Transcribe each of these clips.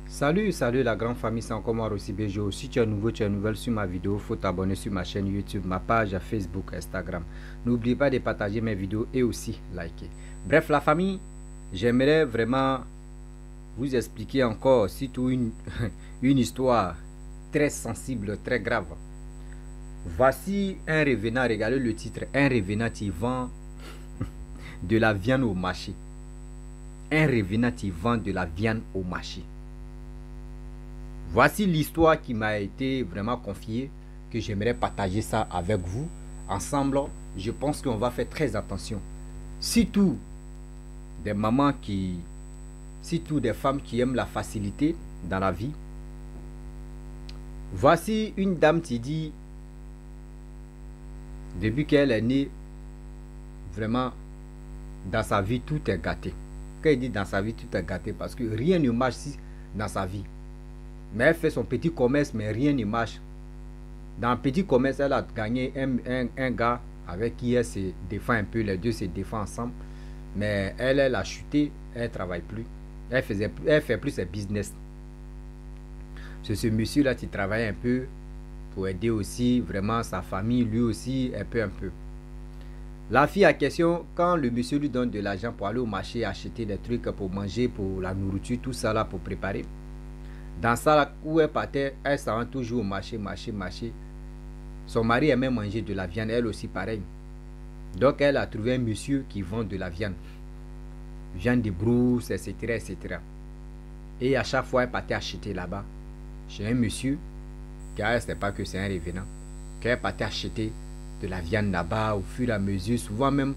Salut la grande famille, c'est encore moi Rossi Bejo. Si tu es nouveau, tu es nouvelle sur ma vidéo, faut t'abonner sur ma chaîne YouTube, ma page Facebook, Instagram. N'oublie pas de partager mes vidéos et aussi liker. Bref, la famille, j'aimerais vraiment vous expliquer encore surtout une histoire très sensible, très grave. Voici un revenant, regardez le titre, un revenant qui vend de la viande au marché. Un revenant qui vend de la viande au marché. Voici l'histoire qui m'a été vraiment confiée, que j'aimerais partager ça avec vous. Ensemble, je pense qu'on va faire très attention. Surtout des mamans surtout des femmes qui aiment la facilité dans la vie. Voici une dame qui dit, depuis qu'elle est née, vraiment, dans sa vie, tout est gâté. Quand elle dit dans sa vie, tout est gâté, parce que rien ne marche dans sa vie. Mais elle fait son petit commerce, mais rien ne marche. Dans le petit commerce, elle a gagné un gars avec qui elle se défend un peu. Les deux se défendent ensemble. Mais elle a chuté, elle ne travaille plus. Elle fait plus ses business. C'est ce monsieur-là qui travaille un peu pour aider aussi vraiment sa famille, lui aussi, un peu. La fille à question, quand le monsieur lui donne de l'argent pour aller au marché acheter des trucs pour manger, pour la nourriture, tout ça là pour préparer. Dans ça où elle partait, elle s'en rend toujours au marché. Son mari aimait manger de la viande, elle aussi pareil. Donc elle a trouvé un monsieur qui vend de la viande. Viande de brousse, etc. Et à chaque fois, elle partait acheter là-bas. Chez un monsieur, car elle ne sait pas que c'est un revenant. Qu'elle partait acheter de la viande là-bas au fur et à mesure. Souvent même,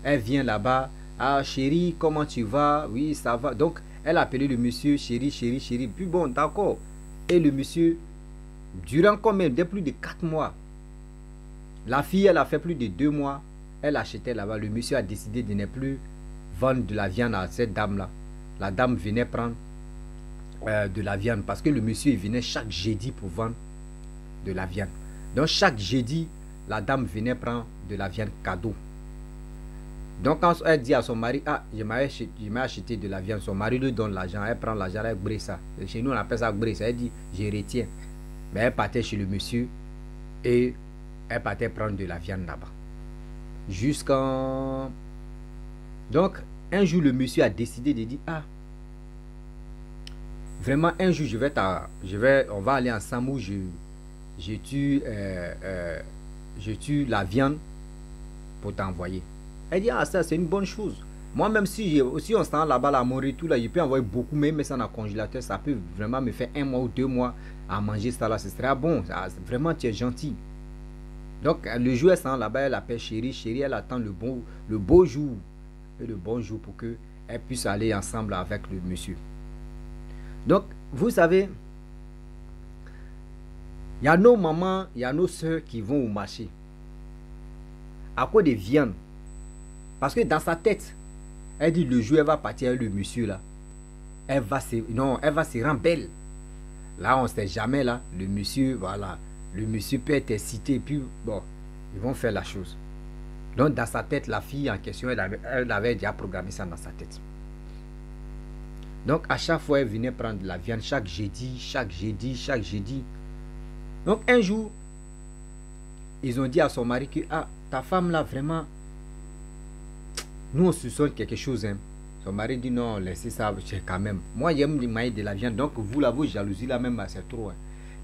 elle vient là-bas. Ah chérie, comment tu vas? Oui, ça va. Donc, elle a appelé le monsieur, chérie. Puis bon, d'accord. Et le monsieur, durant combien? De plus de 4 mois. La fille, elle a fait plus de 2 mois. Elle achetait là-bas. Le monsieur a décidé de ne plus vendre de la viande à cette dame-là. La dame venait prendre de la viande. Parce que le monsieur, il venait chaque jeudi pour vendre de la viande. Donc, chaque jeudi, la dame venait prendre de la viande cadeau. Donc quand elle dit à son mari, ah, je m'ai acheté de la viande, son mari lui donne l'argent, elle prend l'argent, elle brise ça. Chez nous on appelle ça brise, elle dit, je retiens. Mais elle partait chez le monsieur et elle partait prendre de la viande là-bas. Jusqu'en... Donc un jour le monsieur a décidé de dire, ah, vraiment un jour on va aller ensemble où je tue la viande pour t'envoyer. Elle dit, ah ça c'est une bonne chose. Moi même si on se rend là-bas, à mon retour, là, je peux envoyer beaucoup, mais ça dans le congélateur, ça peut vraiment me faire 1 mois ou 2 mois à manger ça là, ce serait bon. Ça, vraiment tu es gentil. Donc le jour elle se rend là-bas, elle appelle chérie, elle attend le beau jour. Et le bon jour pour qu'elle puisse aller ensemble avec le monsieur. Donc, vous savez, il y a nos mamans, il y a nos soeurs qui vont au marché. À cause de viande. Parce que dans sa tête, elle dit le jour elle va partir avec le monsieur là. Elle va se rendre belle. Là, on ne sait jamais là. Le monsieur, voilà. Le monsieur peut être excité. Et puis, bon, ils vont faire la chose. Donc, dans sa tête, la fille en question, elle avait déjà programmé ça dans sa tête. Donc, à chaque fois, elle venait prendre de la viande chaque jeudi. Donc, un jour, ils ont dit à son mari que, ah, ta femme là, vraiment, nous on soupçonne quelque chose. Hein. Son mari dit non, laissez ça quand même. Moi j'aime manger de la viande, donc vous là, vos jalousies là même, c'est trop. Hein.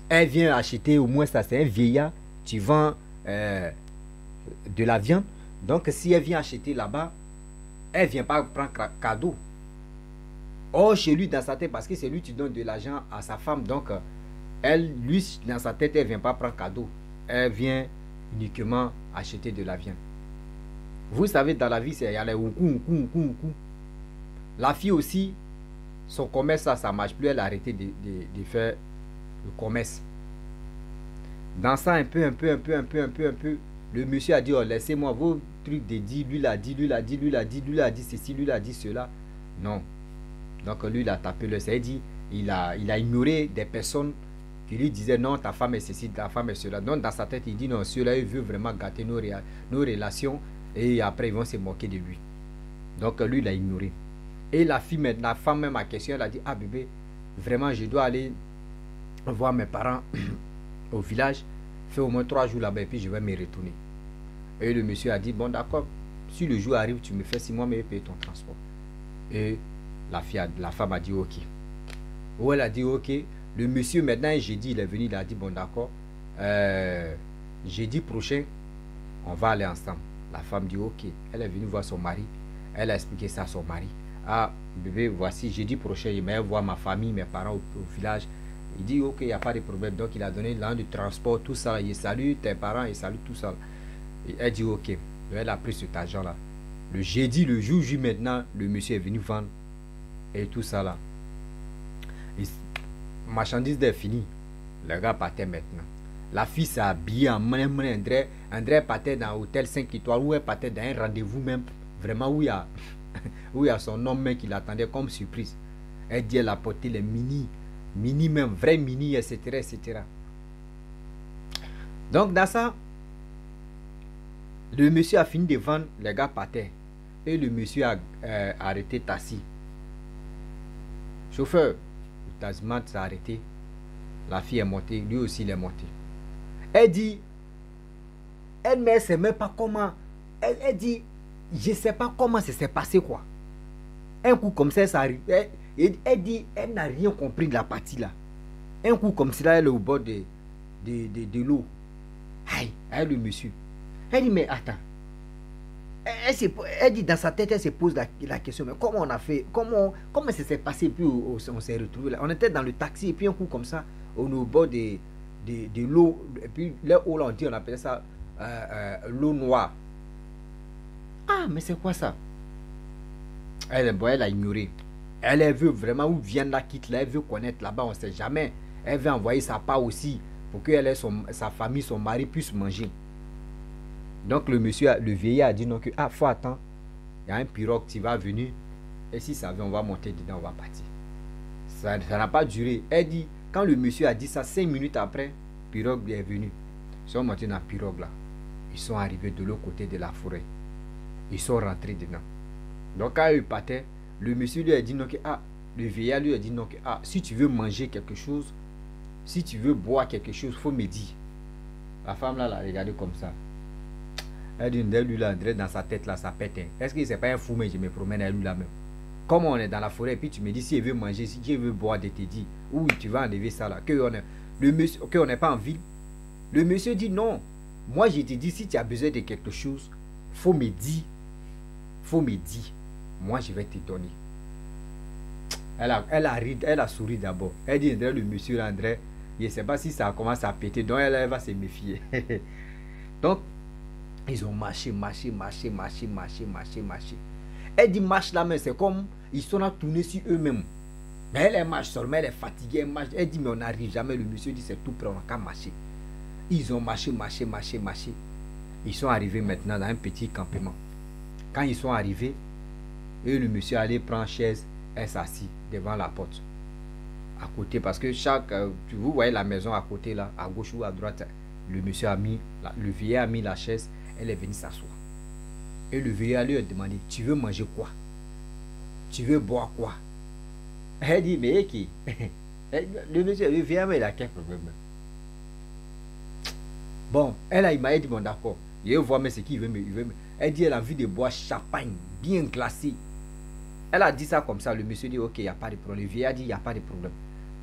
Elle vient acheter, au moins ça c'est un vieillard, tu vends de la viande. Donc si elle vient acheter là-bas, elle ne vient pas prendre cadeau. Or chez lui dans sa tête, parce que c'est lui qui donne de l'argent à sa femme, donc lui dans sa tête, elle ne vient pas prendre cadeau. Elle vient uniquement acheter de la viande. Vous savez, dans la vie, il y a les oukou. La fille aussi, son commerce, ça ne marche plus. Elle a arrêté de faire le commerce. Dans ça, un peu, le monsieur a dit, oh, laissez-moi vos trucs de dit. Lui l'a dit ceci, lui l'a dit cela. Non. Donc, lui, il a tapé le ça. Il a ignoré des personnes qui lui disaient, non, ta femme est ceci, ta femme est cela. Donc, dans sa tête, il dit, non, celui-là, il veut vraiment gâter nos relations. Et après, ils vont se moquer de lui. Donc, lui, il a ignoré. Et la femme même à question, elle a dit, ah bébé, vraiment, je dois aller voir mes parents au village, faire au moins 3 jours là-bas et puis je vais me retourner. Et le monsieur a dit, bon d'accord, si le jour arrive, tu me fais 6 mois, mais je paye ton transport. Et la femme a dit, ok. Ou elle a dit, ok. Le monsieur, maintenant, jeudi, il est venu, il a dit, bon d'accord, jeudi prochain, on va aller ensemble. La femme dit, ok. Elle est venue voir son mari. Elle a expliqué ça à son mari. Ah, bébé, voici, jeudi prochain, il va voir ma famille, mes parents au village. Il dit, ok, il n'y a pas de problème. Donc, il a donné l'an de transport, tout ça. Il salue tes parents, il salue tout ça. Et elle dit, ok. Elle a pris cet argent-là. Le jeudi, le jour J maintenant, le monsieur est venu vendre. Et tout ça là. Et marchandise est fini. Le gars partait maintenant. La fille s'est habillée en main. André partait dans l'hôtel 5 étoiles. Où elle partait dans un rendez-vous même. Vraiment où il y a son homme même qui l'attendait comme surprise. Elle dit, elle a porté les mini même, vrai mini, etc., etc. Donc dans ça, le monsieur a fini de vendre, les gars partaient. Et le monsieur a arrêté taxi. Chauffeur, le taximan s'est arrêté. La fille est montée, lui aussi il est monté. Elle dit, elle ne sait même pas comment. Elle dit, je ne sais pas comment ça s'est passé quoi. Un coup comme ça arrive. Elle dit, elle n'a rien compris de la partie là. Un coup comme ça, elle est au bord de l'eau. Aïe, aïe le monsieur. Elle dit, mais attends. Elle dit dans sa tête, elle se pose la question, mais comment on a fait, comment ça s'est passé, puis on s'est retrouvé là. On était dans le taxi, et puis un coup comme ça, on est au bord de l'eau, et puis là où on dit, on appelle ça l'eau noire. Ah, mais c'est quoi ça? Elle a ignoré. Elle veut vraiment où vient la quitte là, elle veut connaître là-bas, on ne sait jamais. Elle veut envoyer sa part aussi, pour que sa famille, son mari puisse manger. Donc le vieillard a dit non que faut attendre. Il y a un pirogue qui va venir. Et si ça vient, on va monter dedans, on va partir. Ça n'a pas duré. Elle dit, quand le monsieur a dit ça, 5 minutes après, pirogue est venu. Ils sont montés dans la pirogue là. Ils sont arrivés de l'autre côté de la forêt. Ils sont rentrés dedans. Donc quand ils partaient, le monsieur lui a dit non que le vieillard lui a dit non que si tu veux manger quelque chose, si tu veux boire quelque chose, il faut me dire. La femme là l'a regardé comme ça. Elle dit, lui là, dans sa tête là, ça pète. Est-ce que c'est pas un fou, mais je me promène à lui là même. Comme on est dans la forêt, et puis tu me dis, si il veut manger, si il veut boire, de te dire, oui, tu vas enlever ça là. On n'est pas en ville. Le monsieur dit, non. Moi, je te dis, si tu as besoin de quelque chose, faut me dire. Faut me dire. Moi, je vais te donner. Elle a souri d'abord. Elle dit, André, le monsieur là, André, je ne sais pas si ça commence à péter, donc elle va se méfier. Donc, ils ont marché. Elle dit marche là, mais c'est comme ils sont là tournés sur eux-mêmes. Mais elle marche seulement, elle est fatiguée, elle marche. Elle dit mais on n'arrive jamais. Le monsieur dit c'est tout prêt, on n'a qu'à marcher. Ils ont marché. Ils sont arrivés maintenant dans un petit campement. Quand ils sont arrivés, et le monsieur allait prendre chaise, elle s'assit devant la porte. À côté, parce que vous voyez la maison à côté là, à gauche ou à droite, le vieillard a mis la chaise. Elle est venue s'asseoir. Et le vieillard lui a demandé, tu veux manger quoi? Tu veux boire quoi? Elle dit, mais qui? Le vieillard, il a quel problème? Bon, il m'a dit, bon d'accord, je vais voir mais ce qu'il veut. Elle dit, elle a envie de boire champagne, bien glacé. Elle a dit ça comme ça, le monsieur dit, ok, il n'y a pas de problème. Le vieillard dit, il n'y a pas de problème.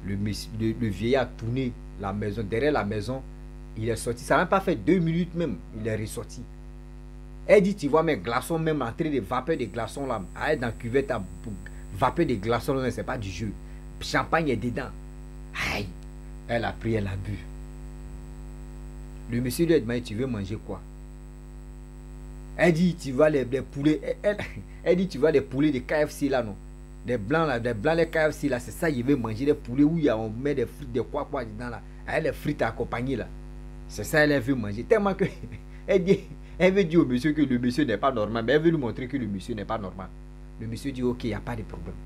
Le vieillard a tourné la maison, derrière la maison. Il est sorti, ça n'a pas fait 2 minutes même, il est ressorti. Elle dit, tu vois mes glaçons même en train de vapeur de glaçons là, elle dans la cuvette à vapeur de glaçons là, c'est pas du jeu. Champagne est dedans. Aïe, elle a pris, elle a bu. Le monsieur lui a demandé, tu veux manger quoi? Elle dit, tu vois les poulets, elle dit, tu vois les poulets de KFC là non? Des blancs les KFC là, c'est ça, il veut manger des poulets où on met des frites, de quoi dedans là. Elle les frites accompagnées là. C'est ça, elle veut manger. Tellement que elle veut dire au monsieur que le monsieur n'est pas normal. Mais elle veut lui montrer que le monsieur n'est pas normal. Le monsieur dit, ok, il n'y a pas de problème.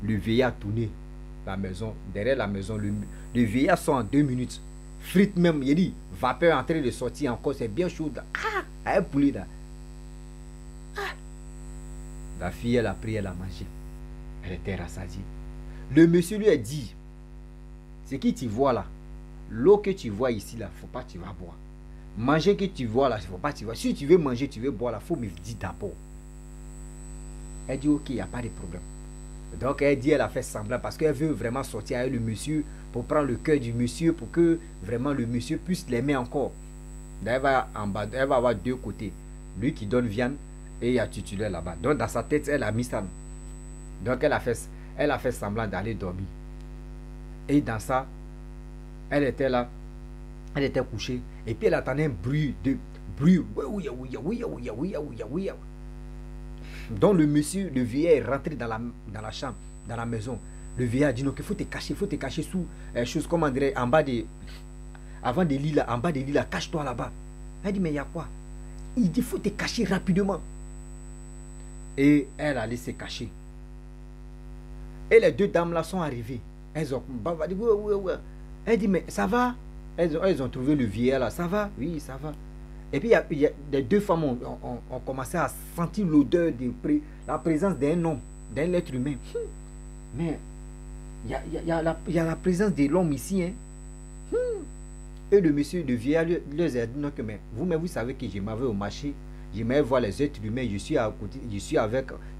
Le vieillard a tourné la maison, derrière la maison. Le vieillard sort en 2 minutes. Frites même, il dit, vapeur en train de sortir encore. C'est bien chaud là. Elle poulet là. La fille, elle a pris, elle a mangé. Elle était rassasiée. Le monsieur lui a dit, ce qui tu vois là, l'eau que tu vois ici là, il ne faut pas que tu vas boire. Manger que tu vois là, il ne faut pas que tu vas. Si tu veux manger, tu veux boire là, il faut me dire d'abord. Elle dit ok, il n'y a pas de problème. Donc elle dit, elle a fait semblant parce qu'elle veut vraiment sortir avec le monsieur pour prendre le cœur du monsieur pour que vraiment le monsieur puisse l'aimer encore. Elle va en bas, elle va avoir deux côtés. Lui qui donne viande et il y a titulaire là-bas. Donc dans sa tête, elle a mis ça. Donc elle a fait semblant d'aller dormir. Et dans ça, elle était là, elle était couchée. Et puis elle attendait un bruit. Donc le monsieur, le vieillard est rentré dans la chambre, dans la maison. Le vieillard a dit non, qu'il faut te cacher sous chose, comment dirait, en bas des, avant des lits là, en bas des lits là, cache-toi là-bas. Elle dit mais il y a quoi? Il dit faut te cacher rapidement. Et elle allait se cacher. Et les deux dames là sont arrivées. Elles ont dit ouais. Elle dit mais ça va? Elles ont trouvé le vieillard là, ça va? Oui, ça va. Et puis les deux femmes ont commencé à sentir l'odeur de la présence d'un homme, d'un être humain. Mais il y a la présence de l'homme ici. Hein. Et le monsieur, le vieillard, leur a dit non, que mais vous savez que je m'avais au marché, je m'avais voir les êtres humains, je suis à côté, je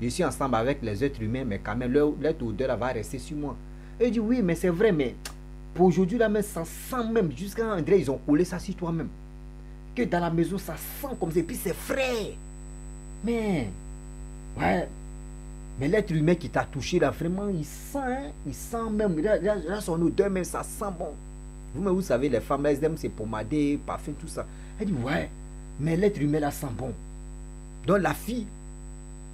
suis ensemble avec les êtres humains, mais quand même leur odeur va rester sur moi. Et il dit oui, mais c'est vrai, mais pour aujourd'hui là, même ça sent même, jusqu'à André, ils ont collé ça sur toi-même. Que dans la maison ça sent comme ça, et puis c'est frais. Mais ouais, mais l'être humain qui t'a touché là, vraiment, il sent même, là son odeur même, ça sent bon. Vous savez, les femmes, elles aiment se pomader, parfum, tout ça. Elle dit, ouais, mais l'être humain là sent bon. Donc la fille,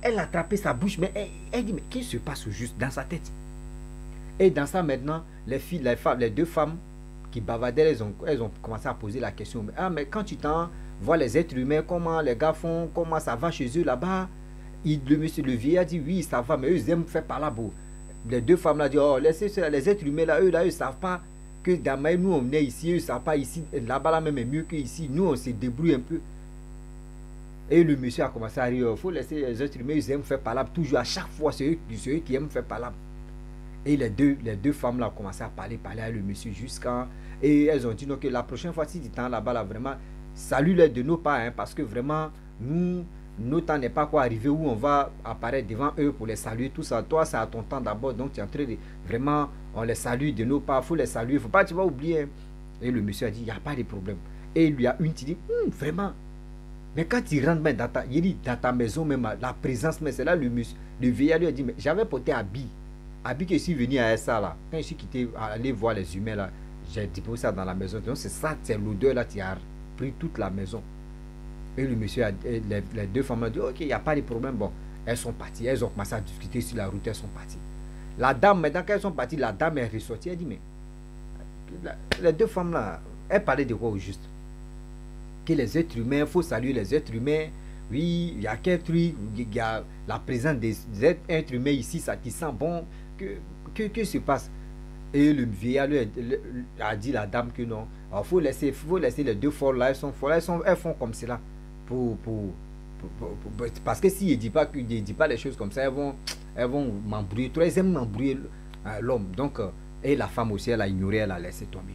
elle a attrapé sa bouche, mais elle dit, mais qu'est-ce qui se passe juste dans sa tête? Et dans ça maintenant, les deux femmes qui bavardaient, elles ont commencé à poser la question. Ah, mais quand tu vois les êtres humains, comment les gars font, comment ça va chez eux là-bas? Le monsieur, le vieillard dit, oui, ça va, mais eux, ils aiment faire par là-bas. Les deux femmes là disent, oh, les êtres humains là, eux, ils ne savent pas que dans nous, on est ici, eux, ils ne savent pas ici. Là-bas, là même est mieux qu'ici. Nous, on se débrouille un peu. Et le monsieur a commencé à dire, il faut laisser les êtres humains, ils aiment faire par là. Toujours, à chaque fois, c'est eux qui aiment faire par là. Et les deux femmes là ont commencé à parler avec le monsieur jusqu'à... Et elles ont dit non, que la prochaine fois, si tu t'en là-bas, là, vraiment, salue-les de nos pas, hein, parce que vraiment, notre temps n'est pas quoi arriver où on va apparaître devant eux pour les saluer, tout ça. Toi, c'est à ton temps d'abord, donc tu es en train de... Vraiment, on les salue de nos pas, il faut les saluer, il ne faut pas, tu vas oublier. Hein. Et le monsieur a dit, il n'y a pas de problème. Et il lui a une, tu dis, vraiment. Mais quand tu rentres même dans ta maison, même la présence, mais c'est là le vieillard lui a dit, mais j'avais porté habit que je suis venu à ça là, quand je suis quitté, aller voir les humains là, j'ai déposé ça dans la maison. Donc c'est ça, c'est l'odeur là qui a pris toute la maison. Et le monsieur, les deux femmes ont dit, ok, il n'y a pas de problème. Bon, elles sont parties, elles ont commencé à discuter sur la route, elles sont parties. La dame, maintenant qu'elles sont parties, la dame est ressortie, elle dit, mais les deux femmes là, elles parlaient de quoi au juste? Que les êtres humains, il faut saluer les êtres humains. Oui, il y a quel truc, il y a la présence des êtres humains ici, ça qui sent bon. Que se passe? Et le vieillard a dit à la dame que non. Il faut laisser les deux folles là, elles font comme cela. Parce que s'il ne dit pas les choses comme ça, elles vont m'embrouiller. Elles aiment m'embrouiller l'homme. Donc, et la femme aussi, elle a ignoré, elle a laissé tomber.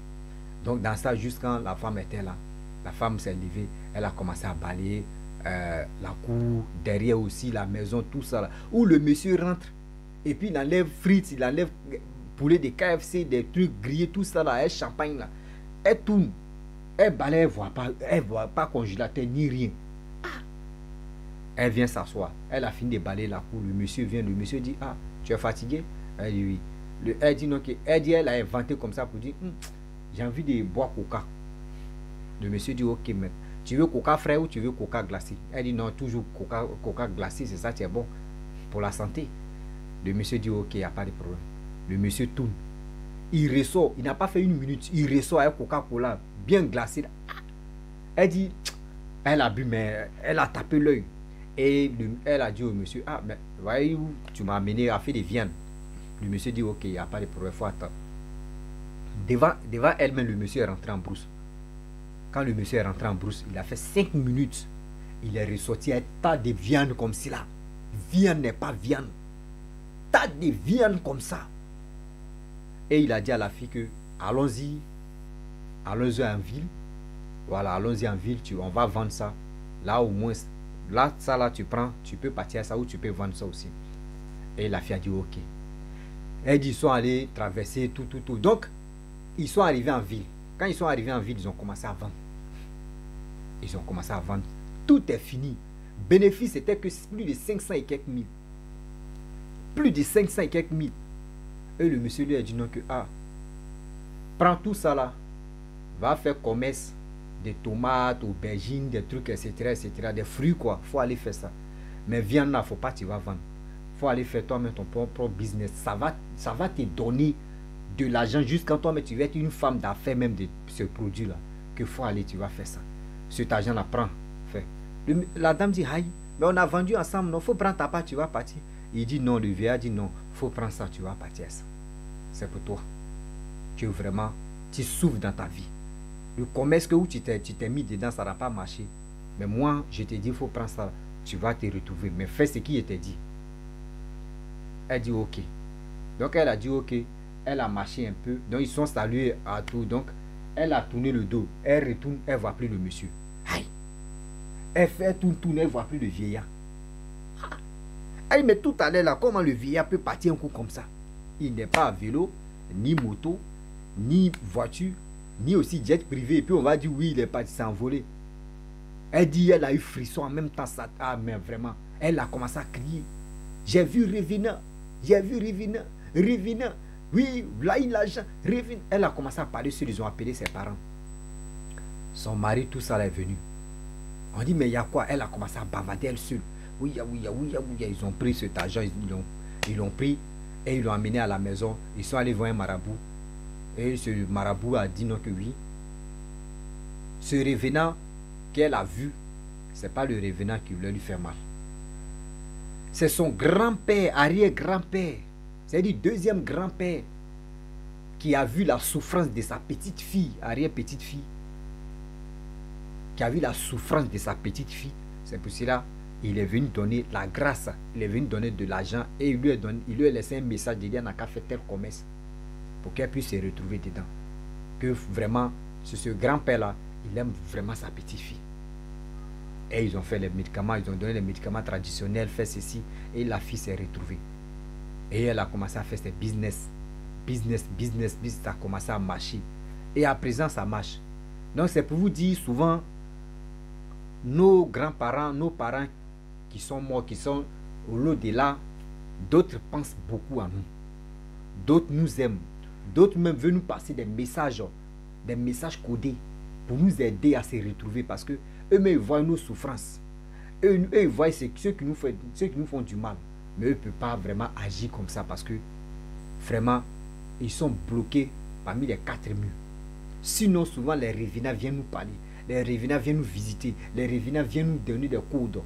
Donc dans ça, juste quand la femme était là, la femme s'est levée, elle a commencé à balayer la cour, derrière aussi la maison, tout ça là. Où le monsieur rentre, et puis il enlève frites, il enlève poulet de KFC, des trucs grillés, tout ça là, elle champagne là. Elle tourne, elle balaye, elle voit pas congélateur ni rien. Elle vient s'asseoir, elle a fini de balayer la cour, le monsieur vient, le monsieur dit, ah, tu es fatigué? Elle dit oui. Elle dit non, elle a inventé comme ça pour dire, j'ai envie de boire coca. Le monsieur dit, ok, mais tu veux coca frais ou tu veux coca glacé? Elle dit non, toujours coca glacé, c'est ça qui est bon pour la santé. Le monsieur dit, ok, il n'y a pas de problème. Le monsieur tourne. Il ressort, il n'a pas fait une minute, il ressort avec Coca-Cola bien glacé. Elle dit, elle a bu, mais elle a tapé l'œil. Et elle a dit au monsieur, ah, mais voyez où tu m'as amené à faire des viandes. Le monsieur dit, ok, il n'y a pas de problème, il faut attendre. Devant elle-même, le monsieur est rentré en brousse. Quand le monsieur est rentré en brousse, il a fait 5 minutes. Il est ressorti un tas de viande comme cela. Viande n'est pas viande. Tas de viande comme ça. Et il a dit à la fille que allons-y en ville. Voilà, allons-y en ville, on va vendre ça. Là, au moins, là, ça, là, tu prends, tu peux partir à ça ou tu peux vendre ça aussi. Et la fille a dit, ok. Elle dit, ils sont allés traverser tout. Donc, ils sont arrivés en ville. Quand ils sont arrivés en ville, ils ont commencé à vendre. Ils ont commencé à vendre. Tout est fini. Bénéfice, c'était que plus de 500 et quelques mille. Plus de 500 et quelques mille. Et le monsieur lui a dit, non, que, prends tout ça là. Va faire commerce des tomates, aubergines, des trucs, etc. Des fruits, quoi. Il faut aller faire ça. Mais viande là, il ne faut pas, tu vas vendre. Il faut aller faire toi-même ton propre business. Ça va te donner de l'argent jusqu'à toi, mais tu vas être une femme d'affaires même de ce produit-là. Qu'il faut aller, tu vas faire ça. Cet argent-là, prends. Fais. La dame dit, aïe, mais on a vendu ensemble, non, il faut prendre ta part, tu vas partir. Il dit non, le vieillard dit non, il faut prendre ça, tu vas partir. C'est pour toi. Tu vraiment, tu souffres dans ta vie. Le commerce que où tu t'es mis dedans, ça n'a pas marché. Mais moi, je te dis, il faut prendre ça. Tu vas te retrouver. Mais fais ce qui était dit. Elle dit ok. Donc elle a dit ok. Elle a marché un peu. Donc ils sont salués à tout. Donc elle a tourné le dos. Elle retourne, elle ne voit plus le monsieur. Aïe. Elle fait tourne, elle ne voit plus le vieillard. Aïe, mais tout à l'heure là, comment le vieillard peut partir un coup comme ça? Il n'est pas à vélo, ni moto, ni voiture, ni aussi jet privé. Et puis on va dire oui, il est parti s'envoler. Elle dit, elle a eu frisson en même temps. Ça, mais vraiment, elle a commencé à crier. J'ai vu revenant. J'ai vu revenant. Revenant. Oui, là il a l'argent. Revenant. Elle a commencé à parler sur, ils ont appelé ses parents. Son mari, tout ça, est venu. On dit, mais il y a quoi? Elle a commencé à bavader elle seule. Oui, ils ont pris cet argent, ils l'ont pris et ils l'ont amené à la maison. Ils sont allés voir un marabout. Et ce marabout a dit non que oui. Ce revenant qu'elle a vu, ce n'est pas le revenant qui voulait lui faire mal. C'est son grand-père, arrière-grand-père, c'est-à-dire deuxième grand-père, qui a vu la souffrance de sa petite fille, arrière-petite fille, qui a vu la souffrance de sa petite fille. C'est pour cela il est venu donner la grâce, il est venu donner de l'argent et il lui a laissé un message de dire n'a qu'à faire tel commerce pour qu'elle puisse se retrouver dedans. Que vraiment, ce grand-père-là, il aime vraiment sa petite fille. Et ils ont fait les médicaments, ils ont donné les médicaments traditionnels, fait ceci, et la fille s'est retrouvée. Et elle a commencé à faire ses business, ça a commencé à marcher. Et à présent, ça marche. Donc c'est pour vous dire souvent, nos grands-parents, nos parents qui sont morts, qui sont au-delà, d'autres pensent beaucoup à nous. D'autres nous aiment. D'autres même veulent nous passer des messages codés pour nous aider à se retrouver parce que eux-mêmes voient nos souffrances. Eux ils voient ceux qui nous font du mal. Mais eux ne peuvent pas vraiment agir comme ça parce que vraiment, ils sont bloqués parmi les quatre murs. Sinon, souvent, les revenants viennent nous parler. Les revenants viennent nous visiter. Les revenants viennent nous donner des codes.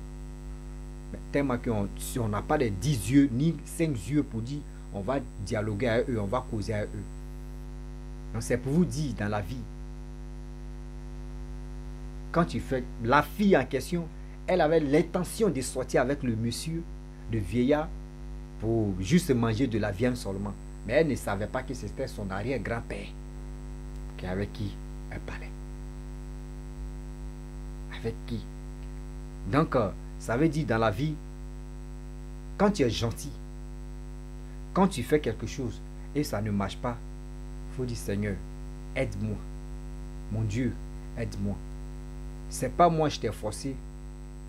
Mais tellement qu'on n'a pas les 10 yeux ni 5 yeux pour dire on va dialoguer avec eux, on va causer avec eux. Donc c'est pour vous dire dans la vie, quand tu fais, la fille en question, elle avait l'intention de sortir avec le monsieur, le vieillard, pour juste manger de la viande seulement. Mais elle ne savait pas que c'était son arrière-grand-père avec qui elle parlait. Avec qui? Donc, ça veut dire dans la vie, quand tu es gentil, quand tu fais quelque chose et ça ne marche pas, il faut dire Seigneur, aide-moi. Mon Dieu, aide-moi. C'est pas moi je t'ai forcé.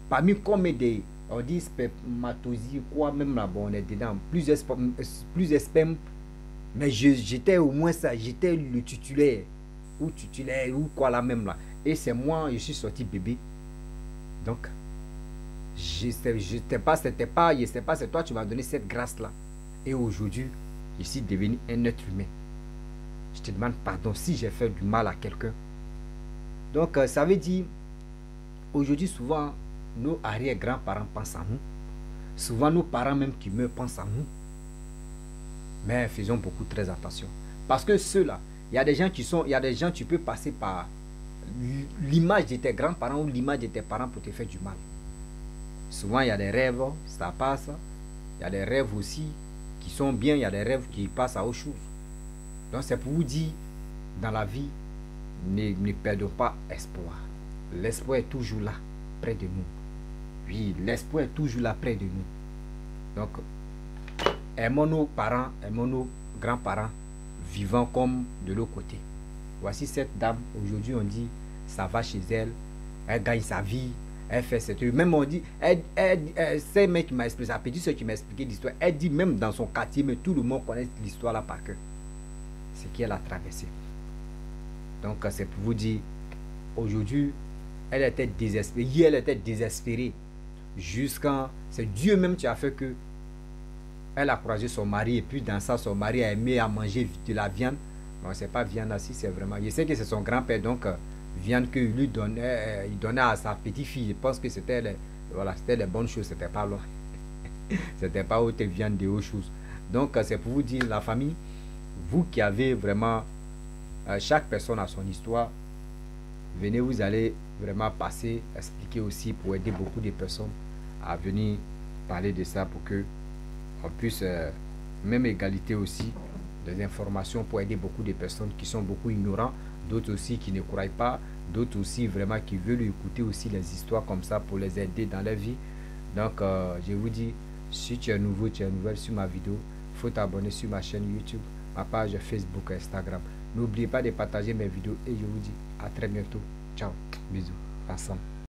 Parmi combien des, on dit spermatozoïdes, quoi même là-bas, on est dedans, plus sperme, mais j'étais au moins ça, j'étais le titulaire, ou quoi là même là. Et c'est moi, je suis sorti bébé. Donc, je sais pas, c'est toi, tu m'as donné cette grâce-là. Et aujourd'hui, je suis devenu un être humain. Je te demande pardon si j'ai fait du mal à quelqu'un. Donc, ça veut dire, aujourd'hui, souvent, nos arrière-grands-parents pensent à nous. Souvent, nos parents même qui meurent pensent à nous. Mais faisons beaucoup très attention. Parce que ceux-là, il y a des gens tu peux passer par l'image de tes grands-parents ou l'image de tes parents pour te faire du mal. Souvent, il y a des rêves, ça passe. Il y a des rêves aussi qui sont bien, il y a des rêves qui passent à autre chose. Donc, c'est pour vous dire, dans la vie, ne perdons pas espoir. L'espoir est toujours là, près de nous. Oui, l'espoir est toujours là, près de nous. Donc, aimons nos parents, aimons nos grands-parents, vivant comme de l'autre côté. Voici cette dame, aujourd'hui on dit, ça va chez elle, elle gagne sa vie, elle fait cette... Même on dit, c'est un mec qui m'a expliqué, sa petite soeur qui m'a expliqué l'histoire, elle dit même dans son quartier, mais tout le monde connaît l'histoire là par cœur. Ce qu'elle a traversé. Donc c'est pour vous dire, aujourd'hui, elle était désespérée, hier elle était désespérée, jusqu'à... C'est Dieu même qui a fait que elle a croisé son mari, et puis dans ça, son mari a aimé à manger de la viande. Bon, c'est pas viande aussi, c'est vraiment... Je sais que c'est son grand-père, donc viande qu'il lui donnait, il donnait à sa petite-fille. Je pense que c'était les, voilà, c'était les bonnes choses, c'était pas loin. C'était pas autre viande de autres choses. Donc c'est pour vous dire, la famille, vous qui avez vraiment... chaque personne a son histoire. Venez, vous allez vraiment passer, expliquer aussi pour aider beaucoup de personnes à venir parler de ça pour que on puisse, même égalité aussi, des informations pour aider beaucoup de personnes qui sont beaucoup ignorants, d'autres aussi qui ne croient pas, d'autres aussi vraiment qui veulent écouter aussi les histoires comme ça pour les aider dans leur vie. Donc, je vous dis, si tu es nouveau, tu es nouvelle sur ma vidéo, il faut t'abonner sur ma chaîne YouTube, ma page Facebook, Instagram. N'oubliez pas de partager mes vidéos et je vous dis à très bientôt. Ciao, bisous, ensemble.